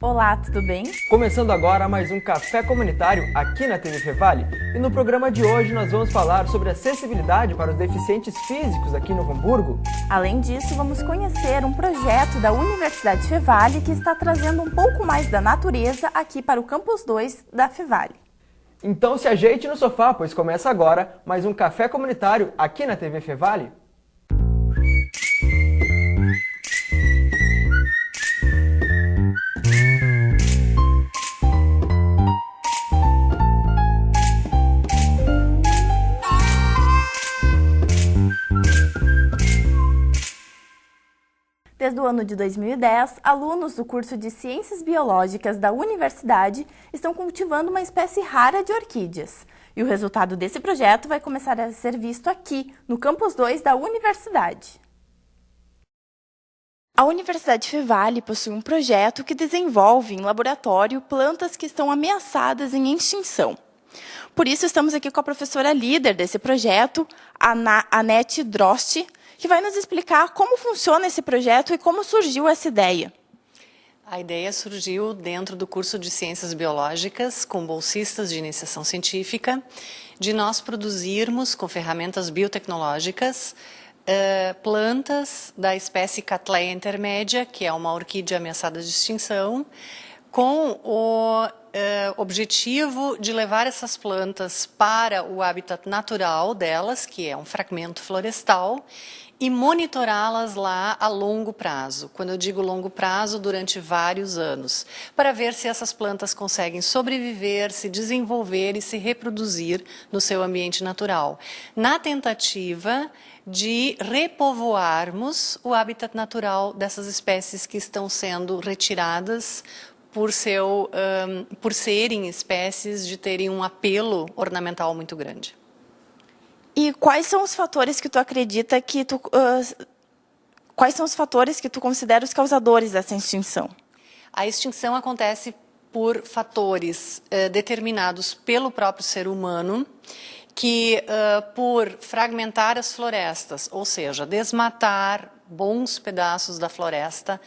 Olá, tudo bem? Começando agora mais um Café Comunitário aqui na TV Fevale. E no programa de hoje nós vamos falar sobre acessibilidade para os deficientes físicos aqui em Novo Hamburgo. Além disso, vamos conhecer um projeto da Universidade Fevale que está trazendo um pouco mais da natureza aqui para o Campus 2 da Fevale. Então se ajeite no sofá, pois começa agora mais um Café Comunitário aqui na TV Fevale. Desde o ano de 2010, alunos do curso de Ciências Biológicas da Universidade estão cultivando uma espécie rara de orquídeas. E o resultado desse projeto vai começar a ser visto aqui, no Campus 2 da Universidade. A Universidade Fevale possui um projeto que desenvolve em laboratório plantas que estão ameaçadas em extinção. Por isso, estamos aqui com a professora líder desse projeto, Anete Droste, que vai nos explicar como funciona esse projeto e como surgiu essa ideia. A ideia surgiu dentro do curso de Ciências Biológicas, com bolsistas de iniciação científica, de nós produzirmos, com ferramentas biotecnológicas, plantas da espécie Cattleya intermédia, que é uma orquídea ameaçada de extinção, com o objetivo de levar essas plantas para o habitat natural delas, que é um fragmento florestal, e monitorá-las lá a longo prazo. Quando eu digo longo prazo, durante vários anos, para ver se essas plantas conseguem sobreviver, se desenvolver e se reproduzir no seu ambiente natural, na tentativa de repovoarmos o habitat natural dessas espécies que estão sendo retiradas por serem espécies de terem um apelo ornamental muito grande. E quais são os fatores que tu acredita que quais são os fatores que tu considera os causadores dessa extinção? A extinção acontece por fatores determinados pelo próprio ser humano, que por fragmentar as florestas, ou seja, desmatar bons pedaços da floresta.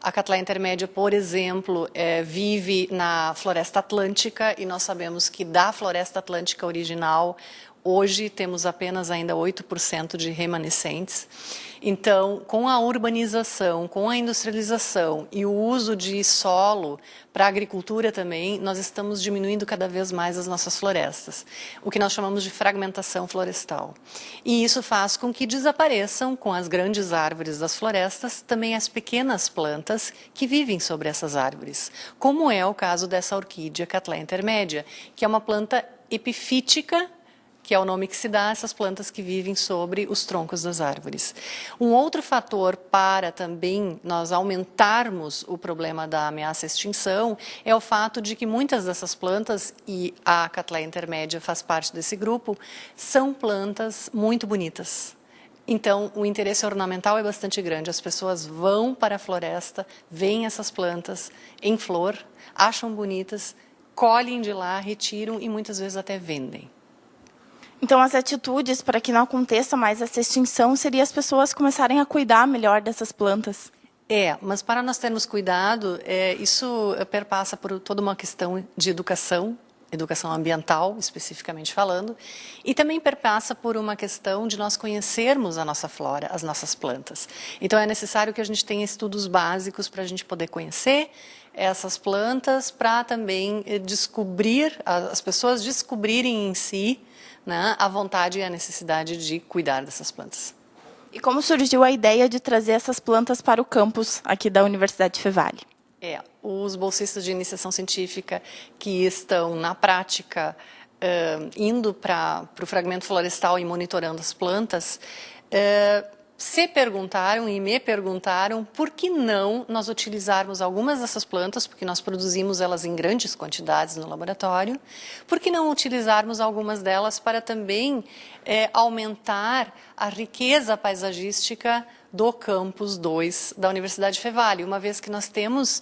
A Cattleya intermédia, por exemplo, vive na floresta atlântica e nós sabemos que da floresta atlântica original, hoje temos apenas ainda 8% de remanescentes. Então, com a urbanização, com a industrialização e o uso de solo para a agricultura também, nós estamos diminuindo cada vez mais as nossas florestas, o que nós chamamos de fragmentação florestal. E isso faz com que desapareçam, com as grandes árvores das florestas, também as pequenas plantas que vivem sobre essas árvores, como é o caso dessa orquídea Cattleya intermédia, que é uma planta epifítica, que é o nome que se dá a essas plantas que vivem sobre os troncos das árvores. Um outro fator para também nós aumentarmos o problema da ameaça à extinção é o fato de que muitas dessas plantas, e a Cattleya intermédia faz parte desse grupo, são plantas muito bonitas. Então, o interesse ornamental é bastante grande. As pessoas vão para a floresta, veem essas plantas em flor, acham bonitas, colhem de lá, retiram e muitas vezes até vendem. Então, as atitudes para que não aconteça mais essa extinção seria as pessoas começarem a cuidar melhor dessas plantas. Mas para nós termos cuidado, isso perpassa por toda uma questão de educação ambiental, especificamente falando, e também perpassa por uma questão de nós conhecermos a nossa flora, as nossas plantas. Então, é necessário que a gente tenha estudos básicos para a gente poder conhecer essas plantas, para também as pessoas descobrirem em si, né, a vontade e a necessidade de cuidar dessas plantas. E como surgiu a ideia de trazer essas plantas para o campus aqui da Universidade Fevale? Os bolsistas de iniciação científica que estão, na prática, indo para o fragmento florestal e monitorando as plantas, se perguntaram e me perguntaram por que não nós utilizarmos algumas dessas plantas, porque nós produzimos elas em grandes quantidades no laboratório, por que não utilizarmos algumas delas para também aumentar a riqueza paisagística do Campus 2 da Universidade Fevale, uma vez que nós temos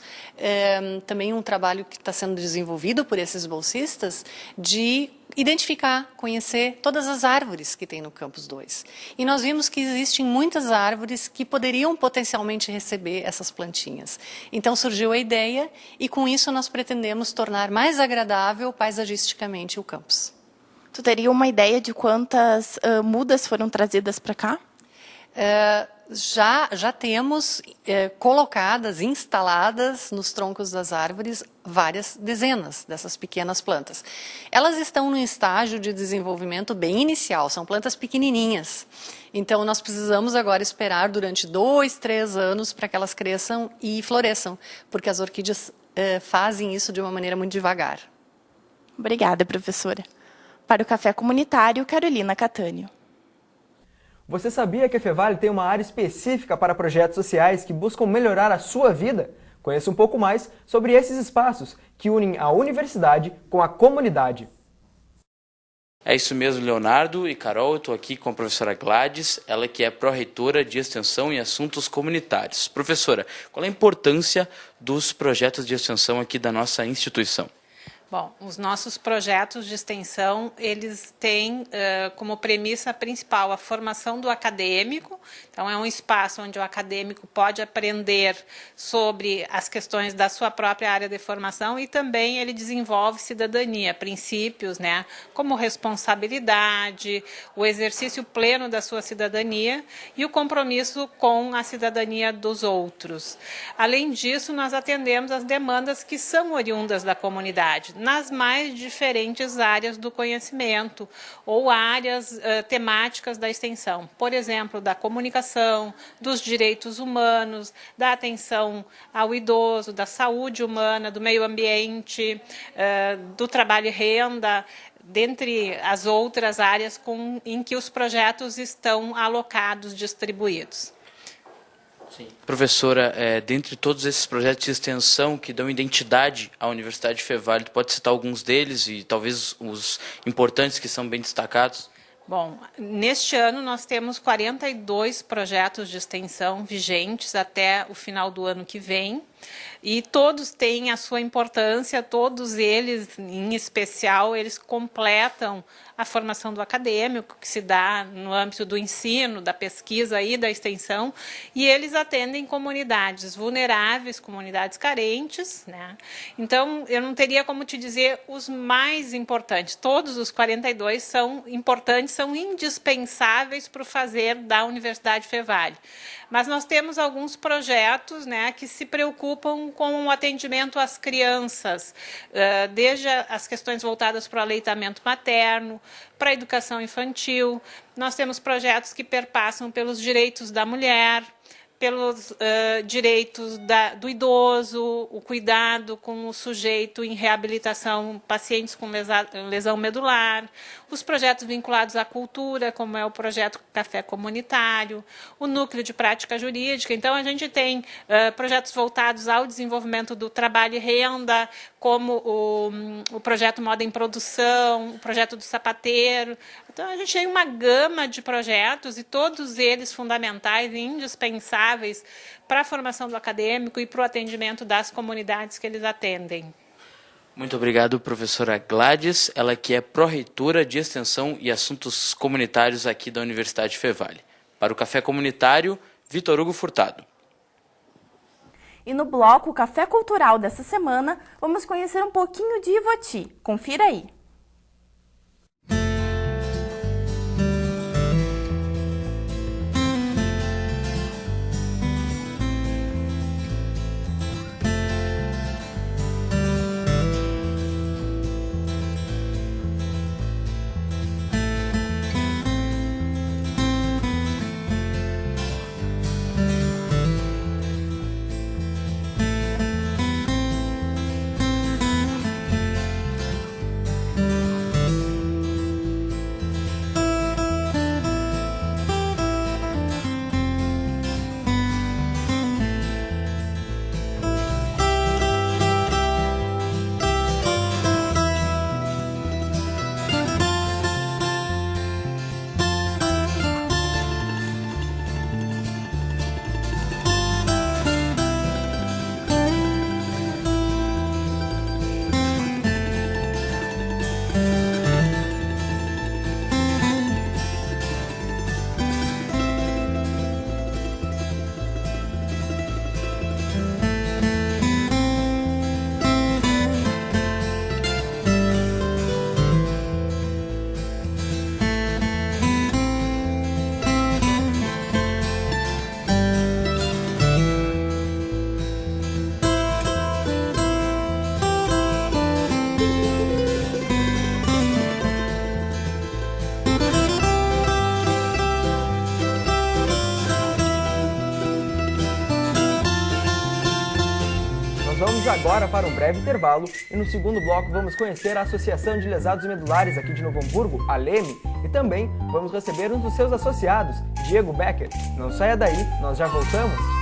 também um trabalho que está sendo desenvolvido por esses bolsistas de identificar, conhecer todas as árvores que tem no Campus 2. E nós vimos que existem muitas árvores que poderiam potencialmente receber essas plantinhas. Então surgiu a ideia e com isso nós pretendemos tornar mais agradável paisagisticamente o campus. Tu teria uma ideia de quantas mudas foram trazidas para cá? Já temos colocadas, instaladas nos troncos das árvores várias dezenas dessas pequenas plantas. Elas estão num estágio de desenvolvimento bem inicial, são plantas pequenininhas. Então nós precisamos agora esperar durante 2, 3 anos para que elas cresçam e floresçam, porque as orquídeas fazem isso de uma maneira muito devagar. Obrigada, professora. Para o Café Comunitário, Carolina Catânio. Você sabia que a Fevale tem uma área específica para projetos sociais que buscam melhorar a sua vida? Conheça um pouco mais sobre esses espaços que unem a universidade com a comunidade. É isso mesmo, Leonardo e Carol. Eu estou aqui com a professora Gladys, ela que é pró-reitora de Extensão e Assuntos Comunitários. Professora, qual é a importância dos projetos de extensão aqui da nossa instituição? Bom, os nossos projetos de extensão, eles têm como premissa principal a formação do acadêmico. Então, é um espaço onde o acadêmico pode aprender sobre as questões da sua própria área de formação e também ele desenvolve cidadania, princípios, né, como responsabilidade, o exercício pleno da sua cidadania e o compromisso com a cidadania dos outros. Além disso, nós atendemos as demandas que são oriundas da comunidade, nas mais diferentes áreas do conhecimento ou áreas temáticas da extensão. Por exemplo, da comunicação, dos direitos humanos, da atenção ao idoso, da saúde humana, do meio ambiente, do trabalho e renda, dentre as outras áreas em que os projetos estão alocados, distribuídos. Sim. Professora, dentre todos esses projetos de extensão que dão identidade à Universidade Fevale, pode citar alguns deles e talvez os importantes que são bem destacados? Bom, neste ano nós temos 42 projetos de extensão vigentes até o final do ano que vem. E todos têm a sua importância, todos eles, em especial, eles completam a formação do acadêmico, que se dá no âmbito do ensino, da pesquisa e da extensão, e eles atendem comunidades vulneráveis, comunidades carentes, né? Então, eu não teria como te dizer os mais importantes. Todos os 42 são importantes, são indispensáveis para o fazer da Universidade Fevale. Mas nós temos alguns projetos, né, que se preocupam com o atendimento às crianças, desde as questões voltadas para o aleitamento materno, para a educação infantil. Nós temos projetos que perpassam pelos direitos da mulher, pelos direitos do idoso, o cuidado com o sujeito em reabilitação, pacientes com lesão medular, os projetos vinculados à cultura, como é o projeto Café Comunitário, o Núcleo de Prática Jurídica. Então, a gente tem projetos voltados ao desenvolvimento do trabalho e renda, como o projeto Moda em Produção, o projeto do Sapateiro. Então, a gente tem uma gama de projetos e todos eles fundamentais e indispensáveis para a formação do acadêmico e para o atendimento das comunidades que eles atendem. Muito obrigado, professora Gladys, ela que é pró-reitora de Extensão e Assuntos Comunitários aqui da Universidade Fevale. Para o Café Comunitário, Vitor Hugo Furtado. E no bloco Café Cultural dessa semana, vamos conhecer um pouquinho de Ivoti. Confira aí. agora para um breve intervalo e no segundo bloco vamos conhecer a Associação de Lesados Medulares aqui de Novo Hamburgo, a LEME, e também vamos receber um dos seus associados, Diego Becker. Não saia daí, nós já voltamos!